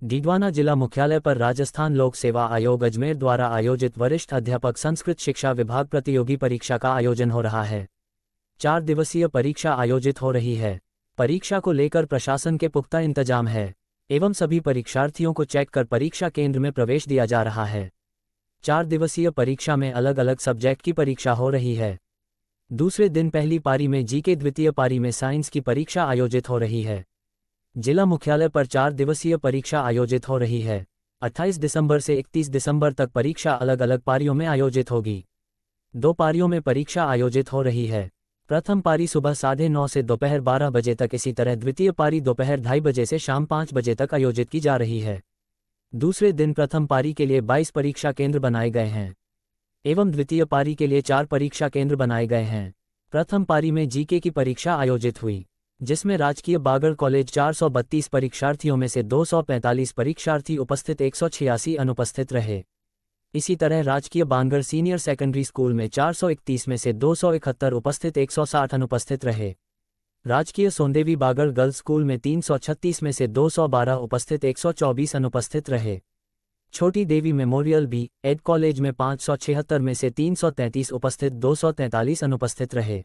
डीडवाना जिला मुख्यालय पर राजस्थान लोक सेवा आयोग अजमेर द्वारा आयोजित वरिष्ठ अध्यापक संस्कृत शिक्षा विभाग प्रतियोगी परीक्षा का आयोजन हो रहा है। 4 दिवसीय परीक्षा आयोजित हो रही है। परीक्षा को लेकर प्रशासन के पुख्ता इंतजाम है एवं सभी परीक्षार्थियों को चेक कर परीक्षा केंद्र में प्रवेश दिया जा रहा है। 4 दिवसीय परीक्षा में अलग अलग सब्जेक्ट की परीक्षा हो रही है। दूसरे दिन पहली पारी में जीके, द्वितीय पारी में साइंस की परीक्षा आयोजित हो रही है। जिला मुख्यालय पर 4 दिवसीय परीक्षा आयोजित हो रही है। 28 दिसंबर से 31 दिसंबर तक परीक्षा अलग अलग पारियों में आयोजित होगी। 2 पारियों में परीक्षा आयोजित हो रही है। प्रथम पारी सुबह 9:30 से दोपहर 12 बजे तक, इसी तरह द्वितीय पारी दोपहर 2:30 बजे से शाम 5 बजे तक आयोजित की जा रही है। दूसरे दिन प्रथम पारी के लिए 22 परीक्षा केंद्र बनाए गए हैं एवं द्वितीय पारी के लिए 4 परीक्षा केंद्र बनाए गए हैं। प्रथम पारी में जीके की परीक्षा आयोजित हुई, जिसमें राजकीय बागड़ कॉलेज 432 परीक्षार्थियों में से 245 परीक्षार्थी उपस्थित 186 अनुपस्थित रहे। इसी तरह राजकीय बानगढ़ सीनियर सेकेंडरी स्कूल में 431 में से 271 उपस्थित 160 अनुपस्थित रहे। राजकीय सोंदेवी बागड़ गर्ल्स स्कूल में 336 में से 212 उपस्थित 124 अनुपस्थित रहे। छोटी देवी मेमोरियल बी एड कॉलेज में 576 में से 333 उपस्थित 243 अनुपस्थित रहे।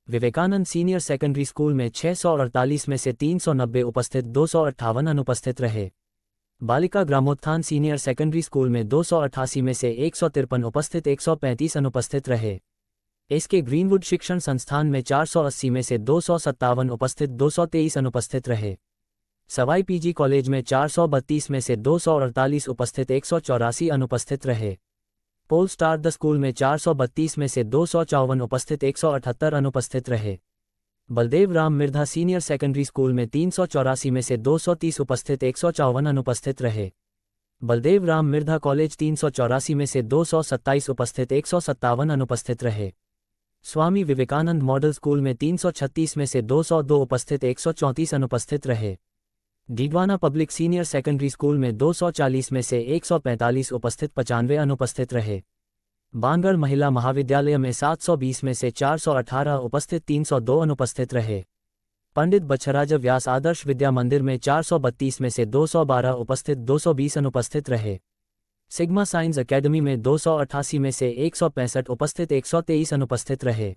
विवेकानंद सीनियर सेकेंडरी स्कूल में 648 में से 390 उपस्थित 258 अनुपस्थित रहे। बालिका ग्रामोत्थान सीनियर सेकेंडरी स्कूल में 288 में से 153 उपस्थित 135 अनुपस्थित रहे। एसके ग्रीनवुड शिक्षण संस्थान में 480 में से 257 उपस्थित 223 अनुपस्थित रहे। सवाई पीजी कॉलेज में 432 में से 248 उपस्थित 184 अनुपस्थित रहे। पोल स्टार द स्कूल में 432 में से 254 उपस्थित 178 अनुपस्थित रहे। Baldev Ram Mirdha senior secondary school में 384 में से 230 उपस्थित 154 अनुपस्थित रहे। बलदेव राम मिर्धा कॉलेज 384 में से 227 उपस्थित 157 अनुपस्थित रहे। स्वामी विवेकानंद मॉडल स्कूल में 336 में से 202 उपस्थित 134 अनुपस्थित रहे। Didwana public senior secondary school में 240 में से 145 उपस्थित 95 अनुपस्थित रहे। बानगढ़ महिला महाविद्यालय में 720 में से 418 उपस्थित 302 अनुपस्थित रहे। पंडित बच्छराज व्यास आदर्श विद्या मंदिर में 432 में से 212 उपस्थित 220 अनुपस्थित रहे। सिग्मा साइंस एकेडमी में 288 में से 165 उपस्थित 123 अनुपस्थित रहे।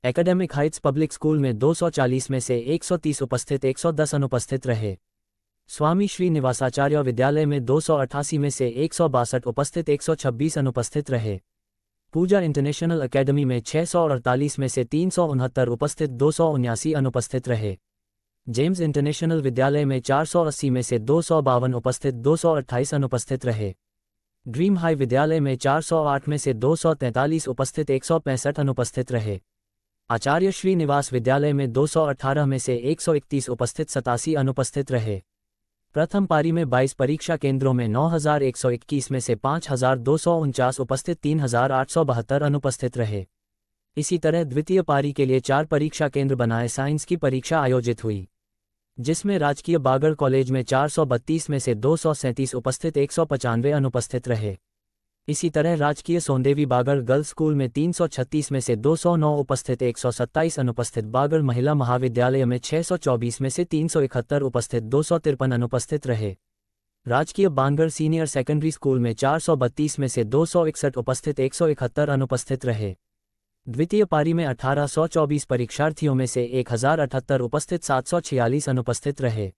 एकेडमिक हाइट्स पब्लिक स्कूल में 240 में से 130 उपस्थित 110 अनुपस्थित रहे। स्वामी श्री निवासाचार्य विद्यालय में 288 में से 162 उपस्थित 126 अनुपस्थित रहे। पूजा इंटरनेशनल एकेडमी में 648 में से 369 उपस्थित 279 अनुपस्थित रहे। जेम्स इंटरनेशनल विद्यालय में 480 में से 252 उपस्थित 228 अनुपस्थित रहे। ड्रीम हाई विद्यालय में 408 में से 243 उपस्थित 165 अनुपस्थित रहे। आचार्य श्रीनिवास विद्यालय में 218 में से 131 उपस्थित 87 अनुपस्थित रहे। प्रथम पारी में 22 परीक्षा केंद्रों में 9121 में से 5249 उपस्थित 3872 अनुपस्थित रहे। इसी तरह द्वितीय पारी के लिए 4 परीक्षा केंद्र बनाए साइंस की परीक्षा आयोजित हुई, जिसमें राजकीय बागड़ कॉलेज में 432 में से 237 उपस्थित 195 अनुपस्थित रहे। इसी तरह राजकीय सोंदेवी बागड़ गर्ल्स स्कूल में 336 में से 209 उपस्थित 127 अनुपस्थित। बागड़ महिला महाविद्यालय में 624 में से 371 उपस्थित 253 अनुपस्थित रहे। राजकीय बानगढ़ सीनियर सेकेंडरी स्कूल में 432 में से 261 उपस्थित 171 अनुपस्थित रहे। द्वितीय पारी में 1824 परीक्षार्थियों में से 1078 उपस्थित 746 अनुपस्थित रहे।